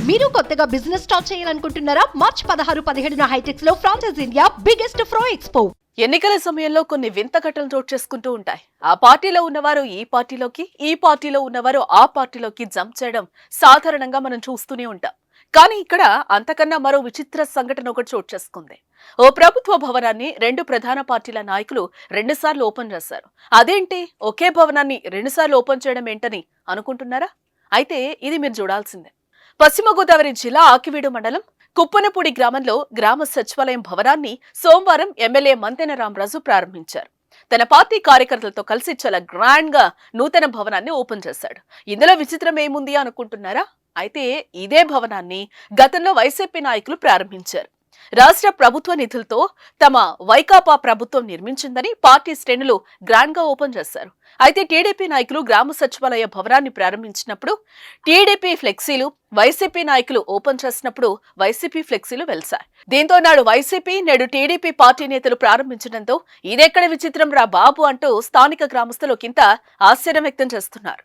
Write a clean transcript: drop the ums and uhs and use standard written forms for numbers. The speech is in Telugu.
మీరు కొత్తగా బిజినెస్ స్టార్ట్ చేయాలనుకుంటున్నారా? మార్చ్ 16-17 హైటెక్స్ లో ఫ్రాన్సెస్ ఇండియా బిగ్గెస్ట్ ఫ్రో ఎక్స్పో. ఎన్నికల సమయంలో కొన్ని వింత ఘటనలు చోటు చేసుకుంటూ ఉంటాయి. ఆ పార్టీలో ఉన్నవారు ఈ పార్టీలోకి, ఈ పార్టీలో ఉన్నవారు ఆ పార్టీలోకి జంప్ చేయడం సాధారణంగా మనం చూస్తూనే ఉంటాం. కానీ ఇక్కడ అంతకన్నా మరో విచిత్ర సంఘటన ఒకటి చోటు చేసుకుంది. ఓ ప్రభుత్వ భవనాన్ని రెండు ప్రధాన పార్టీల నాయకులు 2 సార్లు ఓపెన్ చేశారు. అదేంటి, ఒకే భవనాన్ని 2 సార్లు ఓపెన్ చేయడం ఏంటని అనుకుంటున్నారా? అయితే ఇది మీరు చూడాల్సిందే. పశ్చిమ గోదావరి జిల్లా ఆకివీడు మండలం కుప్పనపూడి గ్రామంలో గ్రామ సచివాలయం భవనాన్ని సోమవారం ఎమ్మెల్యే మంతెన రామరాజు ప్రారంభించారు. తన పార్టీ కార్యకర్తలతో కలిసి చాలా గ్రాండ్ గా నూతన భవనాన్ని ఓపెన్ చేశాడు. ఇందులో విచిత్రం ఏముంది అనుకుంటున్నారా? అయితే ఇదే భవనాన్ని గతంలో వైసీపీ నాయకులు ప్రారంభించారు. రాష్ట్ర ప్రభుత్వ నిధులతో తమ వైకాపా ప్రభుత్వం నిర్మించిందని పార్టీ శ్రేణులు గ్రాండ్ గా ఓపెన్ చేశారు. అయితే టీడీపీ నాయకులు గ్రామ సచివాలయ భవనాన్ని ప్రారంభించినప్పుడు టీడీపీ ఫ్లెక్సీలు, వైసీపీ నాయకులు ఓపెన్ చేసినప్పుడు వైసీపీ ఫ్లెక్సీలు వెలిశాయి. దీంతో నాడు వైసీపీ, నేడు టీడీపీ పార్టీ నేతలు ప్రారంభించడంతో ఇదెక్కడ విచిత్రం రా బాబు అంటూ స్థానిక గ్రామస్తులు కింద ఆశ్చర్యం వ్యక్తం చేస్తున్నారు.